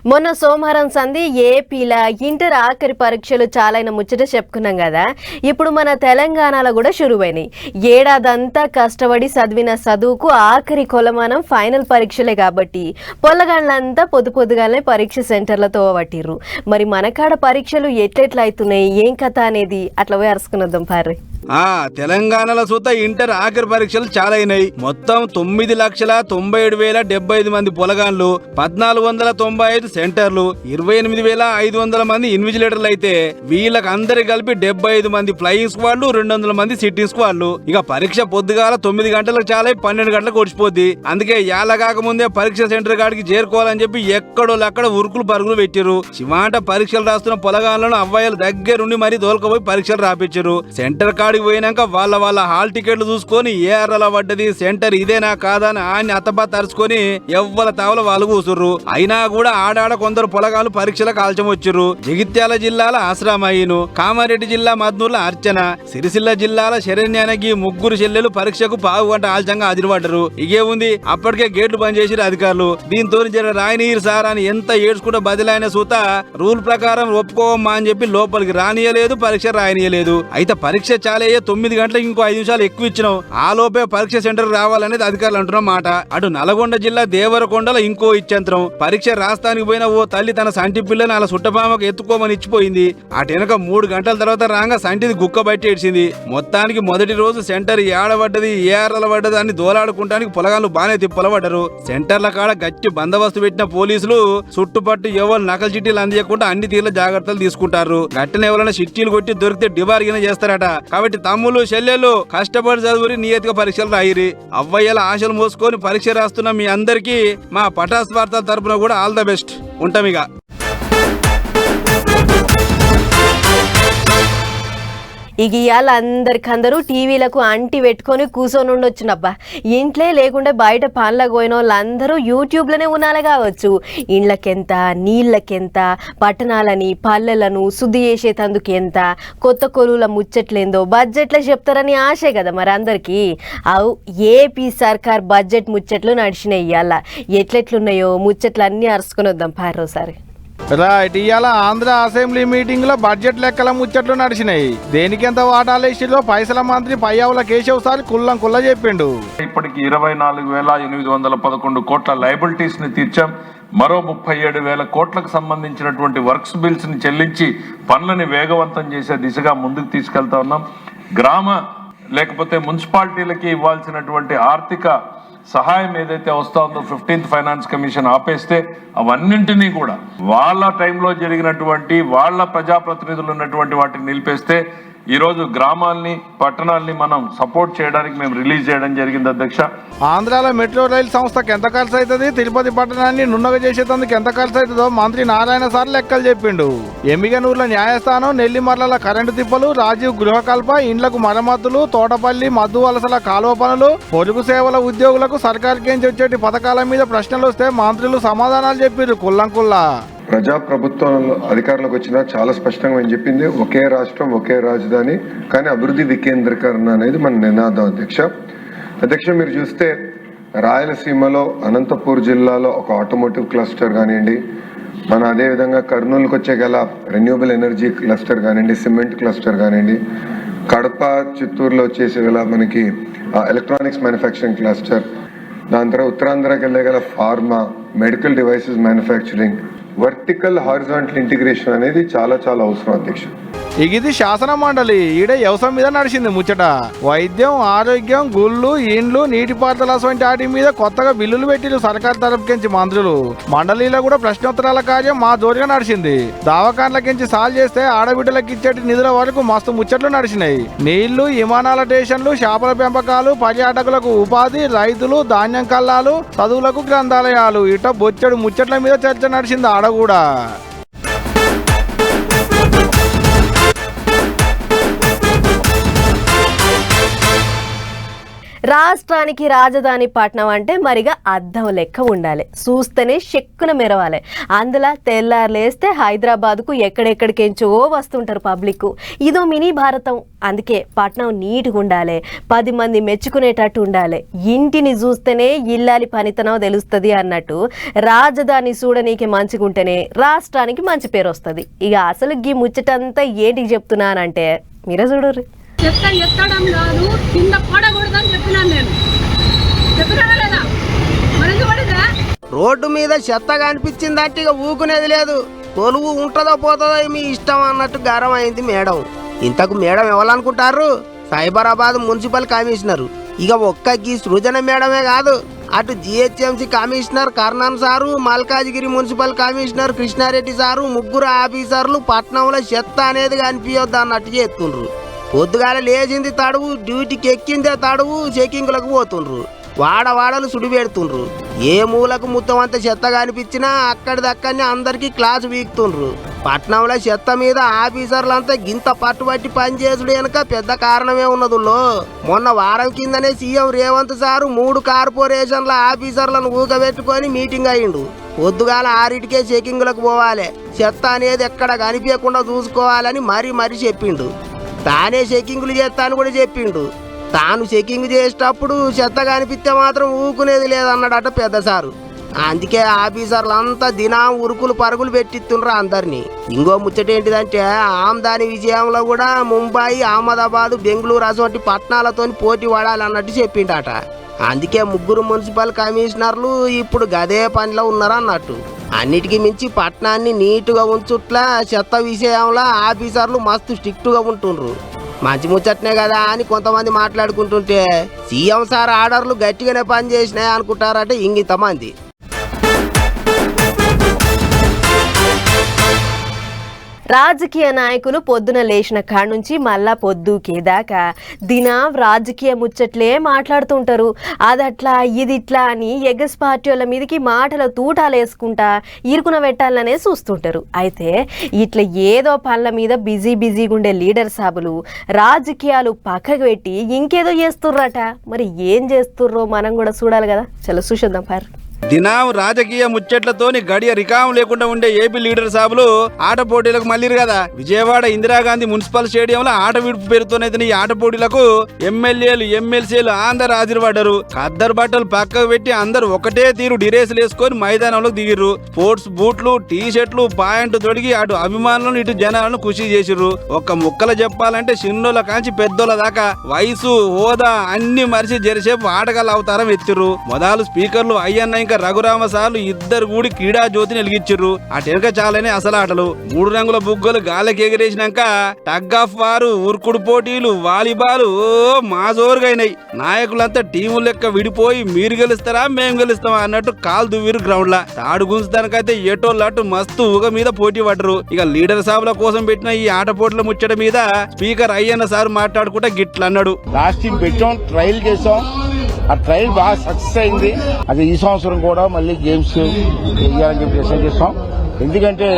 మొన్న సోమవారం సంధి ఏపీల ఇంటర్ ఆఖరి పరీక్షలు చాలైన ముచ్చట చెప్పుకున్నాం కదా. ఇప్పుడు మన తెలంగాణలో కూడా షురువైనాయి. ఏడాదంతా కష్టపడి చదివిన చదువుకు ఆఖరి కొలమానం ఫైనల్ పరీక్షలే కాబట్టి పొల్లగాళ్ళంతా పొద్దుగానే పరీక్ష సెంటర్లతో పట్టిర్రు. మరి మనకాడ పరీక్షలు ఎట్లెట్లా అవుతున్నాయి, ఏం కథ అనేది అట్లా పోయి అరుసుకున్నద్దాం పార్రి. తెలంగాణలో సూత ఇంటర్ ఆఖరి పరీక్షలు చాలా అయినాయి. మొత్తం 9,97,075 మంది పొలగాన్లు, 1,495 సెంటర్లు, 28,500 మంది ఇన్విజిలేటర్లు అయితే వీళ్ళకి అందరికి కలిపి 75 మంది ఫ్లయింగ్ స్క్వాడ్లు, 200 మంది సిట్టింగ్ స్క్వాడ్లు. ఇక పరీక్ష పొద్దుగాల 9 గంటలకు చాలా 12 గంటలకు ఓడిచిపోద్ది. అందుకే యాల కాకముందే పరీక్ష సెంటర్ కాడికి చేరుకోవాలని చెప్పి ఎక్కడోళ్ళక్కడ ఉరుకులు పరుగులు పెట్టిరు. చివాంట పరీక్షలు రాస్తున్న పొలగాన్లను అవ్వాయిల దగ్గరుండి మరీ దోలకపోయి పరీక్షలు రాపించారు. సెంటర్ కాడికి పోయినాక వాళ్ళ హాల్ టికెట్లు చూసుకొని ఏ అర్రలా పడ్డది, సెంటర్ ఇదేనా కాదా అని ఆయన అత్తబా తరుచుకొని ఎవ్వల తావల వాళ్ళు కూసుర్రు. అయినా కూడా ఆడాడ కొందరు పొలగాలు పరీక్షలకు ఆల్చం వచ్చిర్రు. జగిత్యాల జిల్లాల ఆశ్రామయ్యను, కామారెడ్డి జిల్లా మద్నూర్ల అర్చన, సిరిసిల్ల జిల్లాల శరణ్యానికి ముగ్గురు చెల్లెలు పరీక్షకు పావు గంట ఆల్చంగా హాజరుపడ్డరు. ఇగే ఉంది అప్పటికే గేట్లు బంద్ చేసిరు అధికారులు. దీంతో జర రాయనీరు సార్ అని ఎంత ఏడ్చుకుంటూ బదిలైన సూత రూల్ ప్రకారం ఒప్పుకోవమ్మా అని చెప్పి లోపలికి రానియలేదు, పరీక్ష రాయనీయలేదు. అయితే పరీక్ష చాలా 9 గంటలకు ఇంకో 5 నిమిషాలు ఎక్కువ ఇచ్చినాం, ఆ లోపే పరీక్ష సెంటర్ రావాలనేది అధికారులు అంటున్న మాట. అటు నల్గొండ జిల్లా దేవరకొండలో ఇంకో ఇచ్చంత్రం. పరీక్ష రాస్తానికి పోయిన ఓ తల్లి తన సంటి పిల్లని అలా సుట్టపామకు ఎత్తుకోమని ఇచ్చిపోయింది. అటెనక 3 గంటల తర్వాత రాగా సంటిది గుక్క బయట ఏడ్చింది. మొత్తానికి మొదటి రోజు సెంటర్ ఏడబడ్డది, ఏ అర్రల పడ్డది అని దోలాడుకుంటానికి పొలగాళ్ళు బానే తిప్పలబడ్డరు. సెంటర్ల కాడ గట్టి బందోబస్తు పెట్టిన పోలీసులు చుట్టుపట్టు ఎవరు నకలు చిట్టీలు అందియకుండా అన్ని తీర్ల జాగ్రత్తలు తీసుకుంటారు. గట్టన ఎవరైనా చిట్టీలు కొట్టి దొరికితే డిబార్గిన చేస్తారట. కాబట్టి తమ్ముళ్ళు చెల్లెళ్ళు కష్టపడి చదువురి, నియతిగా పరీక్షలు రాయిరి. అవ్వయ్యల ఆశలు మోసుకొని పరీక్ష రాస్తున్న మీ అందరికీ మా పటాస్ వార్తల తరపున కూడా ఆల్ ద బెస్ట్. ఉంటామిగా. ఇక ఇవాళ అందరికందరూ టీవీలకు అంటి పెట్టుకొని కూర్చొని ఉండొచ్చునబ్బా. ఇంట్లో లేకుంటే బయట పనులకు పోయిన వాళ్ళందరూ యూట్యూబ్లోనే ఉన్నాలే కావచ్చు. ఇండ్లకెంత, నీళ్ళకెంత, పట్టణాలని పల్లెలను శుద్ధి చేసేటందుకు ఎంత, కొత్త కొలువుల ముచ్చట్లేందో బడ్జెట్లో చెప్తారని ఆశే కదా మరి అందరికీ. అవు ఏపీ సర్కార్ బడ్జెట్ ముచ్చట్లు నడిచినాయి. ఇవాళ ఎట్లెట్లున్నాయో ముచ్చట్లు అన్నీ అరుచుకొని వద్దాం పారోసారి. రైట్, ఇవాళ ఆంధ్ర అసెంబ్లీ మీటింగ్ లో బడ్జెట్ లెక్కల ముచ్చట్లు నడిచినాయి. దేనికి ఎంత వాటాలేసిలో పైసల మంత్రి పయ్యావుల కేశవ్ సార్ కుల్ల చెప్పిండు. ఇప్పటికి 24,811 కోట్ల లయబిలిటీస్ ని తీర్చాం. మరో 37,000 కోట్లకు సంబంధించినటువంటి వర్క్స్ బిల్స్ ని చెల్లించి పనులని వేగవంతం చేసే దిశగా ముందుకు తీసుకెళ్తా ఉన్నాం. గ్రామ లేకపోతే మున్సిపాలిటీలకి ఇవ్వాల్సినటువంటి ఆర్థిక సహాయం ఏదైతే వస్తా ఉందో 15th ఫైనాన్స్ కమిషన్ ఆపేస్తే అవన్నింటినీ కూడా వాళ్ళ టైంలో జరిగినటువంటి వాళ్ళ ప్రజాప్రతినిధులు ఉన్నటువంటి వాటిని నిలిపేస్తే ఈరోజు గ్రామాల్ని పట్టణాల్ని మనం సపోర్ట్ చేయడానికి మేము రిలీజ్ చేయడం జరిగింది అధ్యక్ష. ఆంధ్రాలో మెట్రో రైలు సంస్థకు ఎంత ఖర్చు అవుతుంది, తిరుపతి పట్టణాన్ని నున్నగా చేసేందుకు ఎంత ఖర్చు అవుతుందో మంత్రి నారాయణ సార్ లెక్కలు చెప్పిండు. ఎమ్మిగనూరుల న్యాయస్థానం, నెల్లిమర్ల కరెంటు తిప్పలు, రాజీవ్ గృహకల్ప, ఇండ్లకు మరమ్మతులు, తోటపల్లి మద్దు వలసల కాలువ పనులు, పొరుగు సేవల ఉద్యోగులకు సర్కారుకేంచి వచ్చేటి పథకాల మీద ప్రశ్నలు వస్తే మంత్రులు సమాధానాలు చెప్పారు కుల్లంకుల్లా. ప్రజాప్రభుత్వం అధికారంలోకి వచ్చినా చాలా స్పష్టంగా ఏం చెప్పింది, ఒకే రాష్ట్రం ఒకే రాజధాని కానీ అభివృద్ధి వికేంద్రీకరణ అనేది మన నినాదం అధ్యక్ష. మీరు చూస్తే రాయలసీమలో అనంతపూర్ జిల్లాలో ఒక ఆటోమోటివ్ క్లస్టర్ కానివ్వండి, మన అదేవిధంగా కర్నూలుకి వచ్చే గల రెన్యూబుల్ ఎనర్జీ క్లస్టర్ కానివ్వండి, సిమెంట్ క్లస్టర్ కానివ్వండి, కడప చిత్తూరులో వచ్చేసే గల మనకి ఎలక్ట్రానిక్స్ మ్యానుఫ్యాక్చరింగ్ క్లస్టర్, దాని తర్వాత ఉత్తరాంధ్రకి వెళ్ళే గల pharma, medical devices manufacturing, vertical horizontal integration అనేది చాలా అవసరం అధ్యక్ష. ఇది శాసన మండలి, ఈడ వ్యవసాయం మీద నడిచింది ముచ్చట. వైద్యం, ఆరోగ్యం, గుళ్ళు, ఇండ్లు, నీటిపారుదల వంటి వాటి మీద కొత్తగా బిల్లులు పెట్టిరు సర్కార్ తరపుకించి మంత్రులు. మండలిలో కూడా ప్రశ్నోత్తరాల కార్యం మా జోరుగా నడిచింది. దావకాన్లకించి సాల్వ్ చేస్తే ఆడబిడ్డలకు ఇచ్చేటి నిధుల వరకు మస్తు ముచ్చట్లు నడిచినాయి. నీళ్లు, విమానాల స్టేషన్లు, చేపల పెంపకాలు, పర్యాటకులకు ఉపాధి, రైతులు, ధాన్యం కల్లాలు, చదువులకు గ్రంథాలయాలు, ఇట బొచ్చడు ముచ్చట్ల మీద చర్చ నడిచింది ఆడ కూడా. రాష్ట్రానికి రాజధాని పట్నం అంటే మరిగా అద్దం లెక్క ఉండాలి, చూస్తేనే చెక్కున మెరవాలి. అందులో తెల్లారులేస్తే హైదరాబాద్కు ఎక్కడెక్కడికెంచో వస్తుంటారు పబ్లిక్. ఇదో మినీ భారతం. అందుకే పట్నం నీట్గా ఉండాలి, 10 మంది మెచ్చుకునేటట్టు ఉండాలి. ఇంటిని చూస్తేనే ఇల్లాలి పనితనం తెలుస్తుంది అన్నట్టు రాజధాని చూడనీకి మంచిగుంటేనే రాష్ట్రానికి మంచి పేరు వస్తుంది. ఇక అసలు గీ ముచ్చటంతా ఏంటికి చెప్తున్నానంటే మీరే చూడరు. చెత్త ఎత్తడం కాదు, కింద పడకూడదని చెప్పినాను నేను. చెప్పినా లేదా? మరి పడదా? రోడ్డు మీద చెత్త కనిపించిందంటే ఇక ఊకునేది లేదు. కొలువు ఉంటుందో పోతుందో మీ ఇష్టం అన్నట్టు గరం అయింది మేడం. ఇంతకు మేడం ఎవరనుకుంటారు? Cyberabad municipal commissioner. ఇక ఒక్కకి సృజన మేడమే కాదు, అటు GHMC commissioner Karnan sir, Malkajgiri municipal commissioner Krishna Reddy sir, ముగ్గురు ఆఫీసర్లు పట్నంలో చెత్త అనేది కనిపించొద్దు అన్నట్టు చేస్తుండ్రు. పొద్దుగాల లేచింది తడువు, డ్యూటీకి ఎక్కిందే తడువు, చెకింగ్లకు పోతుండ్రు. వాడవాడలు సుడి పెడుతుండ్రు. ఏ మూలకు మొత్తం అంత చెత్త కనిపించినా అక్కడిదక్కడనే అందరికీ క్లాసు వీక్తుండ్రు. పట్నంలో చెత్త మీద ఆఫీసర్లంతా గింత పట్టుబట్టి పనిచేసుడు వెనుక పెద్ద కారణమే ఉన్నదుల్లో. మొన్న వారం కిందనే సీఎం రేవంత్ సారు 3 కార్పొరేషన్ల ఆఫీసర్లను ఊగబెట్టుకొని మీటింగ్ అయ్యిండు. పొద్దుగాల 6కే చెకింగ్లకు పోవాలి, చెత్త అనేది ఎక్కడ కనిపించకుండా చూసుకోవాలని మరీ చెప్పిండు. తానే చెకింగ్లు చేస్తాను కూడా చెప్పిండు. తాను చెకింగ్ చేసేటప్పుడు చెత్త కనిపిస్తే మాత్రం ఊకునేది లేదన్నాడట పెద్ద సారు. అందుకే ఆఫీసర్లంతా దినం ఉరుకులు పరుగులు పెట్టిస్తుండ్రు అందరినీ. ఇంకో ముచ్చట ఏంటిదంటే ఆమ్దాని విజయంలో కూడా ముంబై, అహ్మదాబాద్, బెంగళూరు అటువంటి పట్టణాలతో పోటీ పడాలన్నట్టు చెప్పిండట. అందుకే 3 మున్సిపల్ కమిషనర్లు ఇప్పుడు గదే పనిలో ఉన్నారన్నట్టు. అన్నిటికీ మించి పట్టణాన్ని నీటుగా ఉంచుట్లా చెత్త విషయంలో ఆఫీసర్లు మస్తు స్ట్రిక్ట్గా ఉంటుండ్రు. మంచి ముచ్చట్నే కదా అని కొంతమంది మాట్లాడుకుంటుంటే సీఎం సార్ ఆర్డర్లు గట్టిగానే పనిచేసినాయి అనుకుంటారట ఇంగింతమంది. రాజకీయ నాయకులు పొద్దున లేచిన కాడ నుంచి మళ్ళా పొద్దుకేదాకా దినం రాజకీయ ముచ్చట్లే మాట్లాడుతుంటారు. అదట్లా ఇదిట్లా అని ఎగస్ పార్టీ వాళ్ళ మీదకి మాటల తూటాలు వేసుకుంటా ఇరుకున పెట్టాలనే చూస్తుంటారు. అయితే ఇట్లా ఏదో పనుల మీద బిజీగా ఉండే లీడర్ సాబులు రాజకీయాలు పక్కకు పెట్టి ఇంకేదో చేస్తుర్రట. మరి ఏం చేస్తుర్రో మనం కూడా చూడాలి కదా. చలో చూసేద్దాం పార్. దినం రాజకీయ ముచ్చట్లతోని గడియ రికాం లేకుండా ఉండే ఏపీ లీడర్ సాబులు ఆట పోటీలకు మళ్ళీరు కదా. విజయవాడ ఇందిరాగాంధీ మున్సిపల్ స్టేడియంలో ఆట విడుపు పేరుతోనైతే ఈ ఆట పోటీలకు ఎమ్మెల్యేలు, ఎమ్మెల్సీలు అందరు హాజరుపడ్డారు. ఖద్దరు బట్టలు పక్కకు పెట్టి అందరు ఒకటే తీరు డిరేసులు వేసుకొని మైదానంలోకి దిగిర్రు. స్పోర్ట్స్ బూట్లు, టీ షర్ట్లు, పాయింట్ తొడిగి అటు అభిమానులను ఇటు జనాలను ఖుషి చేసిర్రు. ఒక్క ముక్కలు చెప్పాలంటే చిన్నోళ్ళ కాంచి పెద్దోళ్ళ దాకా వయసు, హోదా అన్ని మరిచి జరిసేపు ఆటగాళ్ళు అవతారం ఎత్తిర్రు. మొదలు స్పీకర్లు అయ్యన్న ఇంకా రఘురామ సార్లు ఇద్దరు కూడి క్రీడా జ్యోతిని వెలిగించిర్రు. అటెనక చాలానే అసలు ఆటలు. 3 రంగుల బుగ్గలు గాలికి ఎగిరేసినాక టగ్ ఆఫ్ వారు, ఉరుకుడు పోటీలు, వాలీబాల్ మాజోరుగైనాయి. నాయకులంతా టీముల లెక్క విడిపోయి మీరు గెలుస్తారా మేము గెలుస్తామా అన్నట్టు కాలు దువ్విరు గ్రౌండ్ లా. తాడు గుంజడానికైతే ఏటోళ్ళట్టు మస్తు ఊగ మీద పోటీ పడ్డరు. ఇక లీడర్ సాబుల కోసం పెట్టిన ఈ ఆట పోటీల ముచ్చట మీద స్పీకర్ అయ్యన్న సార్ మాట్లాడుకుంటా గిట్ల అన్నాడు. లాస్ట్ టీం పెట్టాం, ట్రయల్ చేసాం. ఆ ట్రయల్ బాగా సక్సెస్ అయింది. అది ఈ సంవత్సరం కూడా మళ్ళీ గేమ్స్ వేయాలని చెప్పి డిసైడ్ చేస్తాం. ఎందుకంటే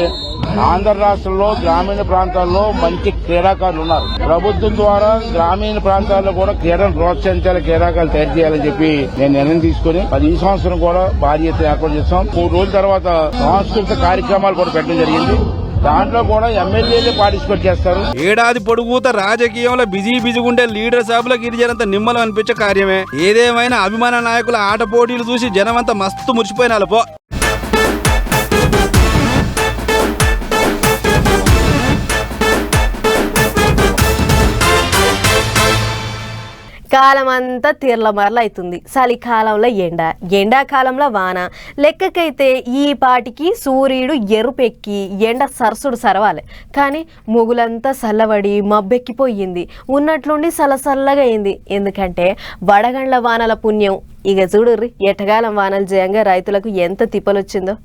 ఆంధ్ర రాష్ట్రంలో గ్రామీణ ప్రాంతాల్లో మంచి క్రీడాకారులు ఉన్నారు. ప్రభుత్వం ద్వారా గ్రామీణ ప్రాంతాల్లో కూడా క్రీడను ప్రోత్సహించాలి, క్రీడాకారులు తయారు చేయాలని చెప్పి నేను నిర్ణయం తీసుకుని అది ఈ సంవత్సరం కూడా భారీ ఎత్తున ఏర్పాటు చేస్తాం. 3 రోజుల తర్వాత సాంస్కృతిక కార్యక్రమాలు కూడా పెట్టడం జరిగింది. దాంట్లో కూడా ఎమ్మెల్యేలు పార్టిసిపేట్ చేస్తారు. ఏడాది పొడుగుత రాజకీయంలో బిజీగా ఉండే లీడర్ సాబులకు ఇది జనంత నిమ్మలం అనిపించే కార్యమే. ఏదేమైనా అభిమాన నాయకుల ఆట పోటీలు చూసి జనమంతా మస్తు మురిసిపోయినారు పో. కాలం అంతా తీర్ల మరల అవుతుంది. చలికాలంలో ఎండాకాలంలో వాన. లెక్కకైతే ఈ పాటికి సూర్యుడు ఎరుపెక్కి ఎండ సరసుడు సరవాలి. కానీ మొగులంతా చల్లబడి మబ్బెక్కిపోయింది. ఉన్నట్లుండి సలసల్లగా అయింది. ఎందుకంటే వడగండ్ల వానల పుణ్యం. ఇక చూడుర్రి ఎటగాలం వానలు చేయంగా రైతులకు ఎంత తిప్పలొచ్చిందో.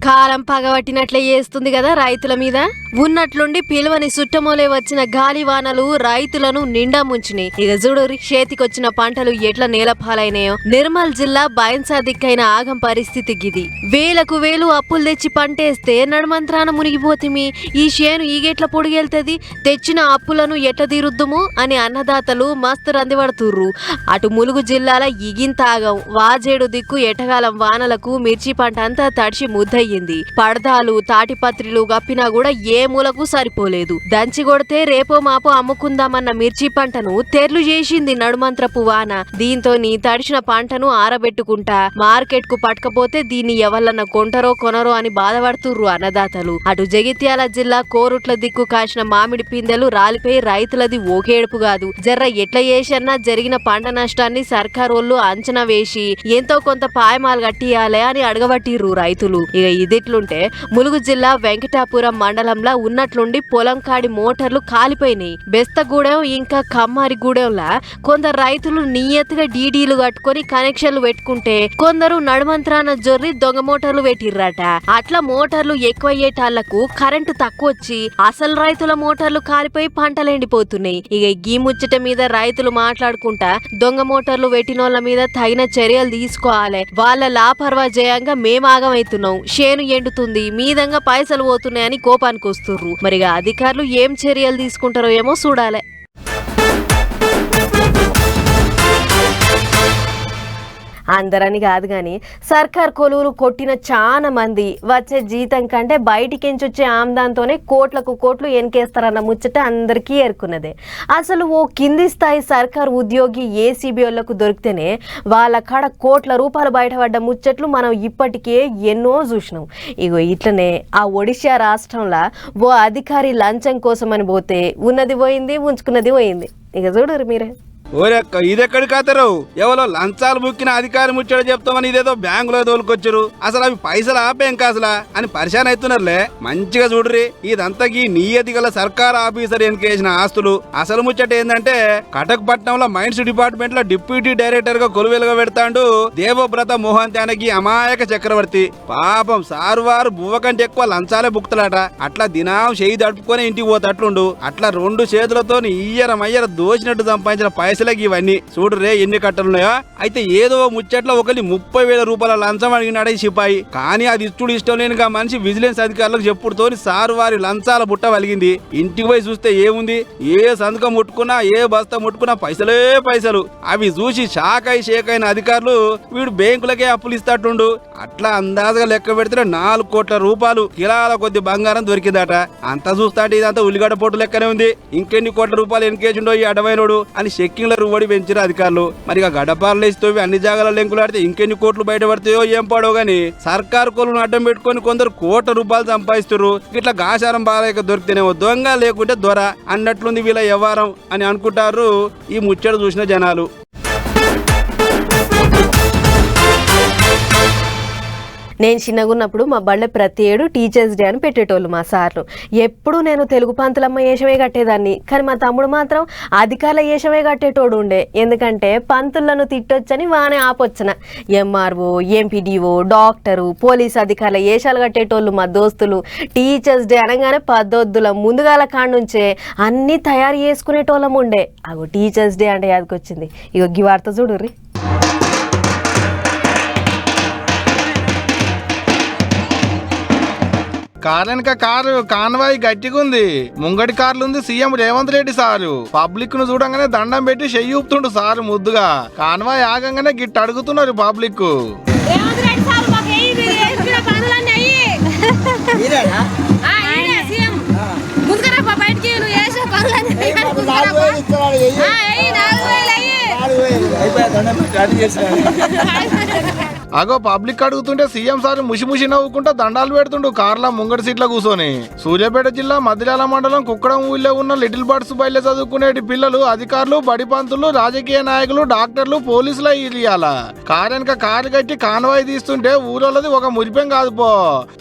కాలం పగబట్టినట్లే చేస్తుంది కదా రైతుల మీద. ఉన్నట్లుండి పిలువని సుట్టమోలే వచ్చిన గాలివానలు రైతులను నిండా ముంచినాయి. ఇక చూడు చేతికొచ్చిన పంటలు ఎట్లా నేలపాలైనాయో. నిర్మల్ జిల్లా బైన్సా దిక్కైన ఆగం పరిస్థితి గిది. వేలకు వేలు అప్పులు తెచ్చి పంటేస్తే నడుమంత్రాన మునిగిపోతిమి. ఈ చేను ఈగెట్ల పొడిగెళ్తది, తెచ్చిన అప్పులను ఎట్లా తీరుద్దుము అని అన్నదాతలు మస్తు రందిపడుతుర్రు. అటు ములుగు జిల్లాల ఇగింత ఆగం. వాజేడు దిక్కు ఎటగాలం వానలకు మిర్చి పంట అంతా తడిచి ముద్దయ్యింది. పడదాలు తాటిపత్రిలు గప్పినా కూడా ఏ మూలకు సరిపోలేదు. దంచి కొడితే రేపో మాపో అమ్ముకుందామన్న మిర్చి పంటను తెర్లు చేసింది నడుమంత్రపు వాన. దీంతో తడిచిన పంటను ఆరబెట్టుకుంటా మార్కెట్ కు పట్టకపోతే దీన్ని ఎవరన్నా కొంటరో కొనరో అని బాధపడుతుర్రు అన్నదాతలు. అటు జగిత్యాల జిల్లా కోరుట్ల దిక్కు కాసిన మామిడి పిందెలు రాలిపోయి రైతులది ఓకేడుపు కాదు. జర్ర ఎట్లా చేసన్నా జరిగిన పంట నష్టాన్ని సర్కారోళ్ళు అంచనా వేసి ఎంతో కొంత పాయమాలు కట్టియాలే అని అడగబట్టిర్రు రైతులు. ఇక ఇదిట్లుంటే ములుగు జిల్లా వెంకటాపురం మండలంలో ఉన్నట్లుండి పొలం కాడి మోటార్లు కాలిపోయినాయి. బెస్తగూడెం ఇంకా కమ్మారిగూడెంలా కొందరు రైతులు నియత్తుగా డీడీలు కట్టుకొని కనెక్షన్లు పెట్టుకుంటే కొందరు నడుమంత్రాన జొర్రి దొంగ మోటార్లు పెట్టిర్రట. అట్లా మోటార్లు ఎక్కువయ్యేటాళ్లకు కరెంటు తక్కువ వచ్చి అసలు రైతుల మోటార్లు కాలిపోయి పంటలు ఎండిపోతున్నాయి. ఇక గీ ముచ్చట మీద రైతులు మాట్లాడుకుంటా దొంగ మోటార్లు పెట్టినోళ్ల మీద తగిన చర్యలు తీసుకోవాలి, వాళ్ళ లాపర్వా జయంగా మేమాగమైతున్నాం, చేను ఎండుతుంది, మీదంగా పైసలు పోతున్నాయని కోపానికి వస్తుర్రు. మరిగా అధికారులు ఏం చర్యలు తీసుకుంటారో ఏమో చూడాలి. అందరని కాదు గాని సర్కార్ కొలువులు కొట్టిన చాలా మంది వచ్చే జీతం కంటే బయటికించొచ్చే ఆమ్దాంతోనే కోట్లకు కోట్లు ఎన్కేస్తారన్న ముచ్చట అందరికీ ఏర్కున్నదే. అసలు ఓ కింది స్థాయి సర్కార్ ఉద్యోగి ఏసీబీ వాళ్ళకు దొరికితేనే వాళ్ళ కాడ కోట్ల రూపాయలు బయటపడ్డ ముచ్చట్లు మనం ఇప్పటికే ఎన్నో చూసినాం. ఇగో ఇట్లనే ఆ ఒడిశా రాష్ట్రంలో ఓ అధికారి లంచం కోసమని పోతే ఉన్నది పోయింది, ఉంచుకున్నది పోయింది. ఇక చూడరు మీరే. ఓరెక్క ఇదెక్కడి కాతరు, ఎవరో లంచాలు ముక్కిన అధికారి ముచ్చట చెప్తామని ఇదేదో బ్యాంకులో తోలుకొచ్చారు. అసలు అవి పైసలు ఆపేం కాసలా అని పరిశాన్ అవుతున్నారులే. మంచిగా చూడరి, ఇదంతా ఈ నియతి గల సర్కార్ ఆఫీసర్ ఎన్కేసిన ఆస్తులు. అసలు ముచ్చట ఏంటంటే కటక్ పట్నంలో మైన్స్ డిపార్ట్మెంట్ లో డిప్యూటీ డైరెక్టర్ గా కొలువేలుగా పెడతాండు దేవవ్రత మోహన్ త్యానకి అమాయక చక్రవర్తి. పాపం సారు వారు బువ్వ కంటే ఎక్కువ లంచాలే బుక్తలాట. అట్లా దినం చేయి దడుపుకొని ఇంటికి పోతట్లుండు. అట్లా 2 చేతులతో ఇయ్యర దోచినట్టు సంపాదించిన పైసలు ఇవన్నీ చూడరే ఎన్ని కట్టలున్నాయో. అయితే ఏదో ముచ్చట్లో ఒకరి 30,000 రూపాయల లంచం అడిగినాడే సిపాయి. కానీ అది ఇష్టం ఇష్టం లేనిగా మనిషి విజిలెన్స్ అధికారులకు చెప్పుడుతోని సారు వారి లంచాల బుట్ట వలిగింది. ఇంటికి పోయి చూస్తే ఏముంది, ఏ సంతకం ముట్టుకున్నా ఏ బస్తా ముట్టుకున్నా పైసలే పైసలు. అవి చూసి షేక్ అయిన అధికారులు వీడు బ్యాంకులకే అప్పులు ఇస్తాటుండు. అట్లా అందాజగా లెక్క పెడితే 4 కోట్ల రూపాయలు కిలాల కొద్ది బంగారం దొరికిందట. అంతా చూస్తాంటే ఇదంతా ఉల్లిగడ్డ పోటు లెక్కనే ఉంది. ఇంకెన్ని కోట్ల రూపాయలు ఎన్కేసిండో ఈ అడవైనోడు అని చెక్కింగ్ రువ్వడి పెంచారు అధికారులు. మరి గడపాలు వేస్తోవి అన్ని జాగాల లెంకులాడితే ఇంకెన్ని కోట్లు బయటపడతాయో ఏం పడో గాని సర్కారు కొలను అడ్డం పెట్టుకుని కొందరు కోట్ల రూపాయలు సంపాదిస్తారు. ఇట్లా గాశారం బాగా దొరికితేనేమో దొంగ లేకుంటే దొర అన్నట్లుంది వీళ్ళ వ్యవహారం అని అనుకుంటారు ఈ ముచ్చట చూసిన జనాలు. నేను చిన్నగున్నప్పుడు మా బళ్ళ ప్రతి ఏడు టీచర్స్ డే అని పెట్టేటోళ్ళు మా సార్లు. ఎప్పుడు నేను తెలుగు పంతులమ్మ వేషమే కట్టేదాన్ని, కానీ మా తమ్ముడు మాత్రం అధికారుల వేషమే కట్టేటోడు ఉండే. ఎందుకంటే పంతులను తిట్టొచ్చని వానే ఆపొచ్చిన. ఎంఆర్ఓ, ఎంపీడీఓ, డాక్టరు, పోలీస్ అధికారుల వేషాలు కట్టేటోళ్ళు మా దోస్తులు. టీచర్స్ డే అనగానే పద్దొద్దుల ముందుగాల కాడ్నుంచే అన్నీ తయారు చేసుకునేటోళ్ళం ఉండే. అగో టీచర్స్ డే అంటే యాదకొచ్చింది. ఇగో ఈ వార్త చూడుర్రి. కారెనక కారు కాన్వాయ్ గట్టిగుంది. ముంగటి కార్లుంది CM Revanth Reddy sir. Public ను చూడంగానే దండం పెట్టి చెయ్యి ఊపుతుండు సారు ముద్దుగా. కాన్వాయ్ ఆగంగానే గిట్ట అడుగుతున్నారు పబ్లిక్. అగో పబ్లిక్ అడుగుతుంటే సీఎం సార్ ముషిముషి నవ్వుకుంటా దండాలు పెడుతుండు కార్ల ముంగటి సీట్ల కూర్చొని. సూర్యాపేట జిల్లా మద్దిలాల మండలం కుక్కడం ఊళ్ళో ఉన్న లిటిల్ బర్డ్స్ బయలు చదువుకునేటి పిల్లలు, అధికారులు, బడిపంతులు, రాజకీయ నాయకులు, డాక్టర్లు, పోలీసులు ఇయ్యాల కారెనక కారు కట్టి కాన్వాయ్ తీస్తుంటే ఊరోళ్ళది ఒక మురిపెం కాదు పో.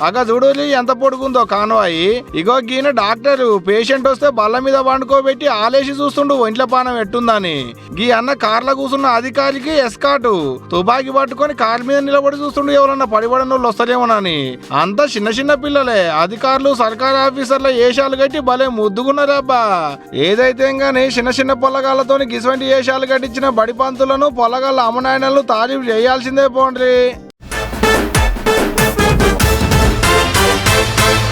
అగ చూడలి ఎంత పొడుగుందో కాన్వాయ్. ఇగో గీన డాక్టరు పేషెంట్ వస్తే బల్ల మీద వండుకోబెట్టి ఆలేసి చూస్తుండు ఒంట్ల పానం ఎట్టుందని. గీ అన్న కార్ల కూసున్న అధికారికి ఎస్కాటు తుపాకీ పట్టుకొని కారు మీద మీద నిలబడి చూస్తుండే ఎవరన్నా పడిపడిన వాళ్ళు వస్తారేమోనని. అంతా చిన్న చిన్న పిల్లలే. అధికారులు సర్కారు ఆఫీసర్ల ఏషాలు కట్టి భలే ముద్దుగున్నారబ్బా. ఏదైతే గానీ చిన్న చిన్న పొల్లగాళ్లతోని గిసువంటి ఏషాలు కట్టించిన బడి పంతులను పొల్లగాళ్ళ అమ్మనాయనలు తారీఫ్ చేయాల్సిందే పోండ్రి.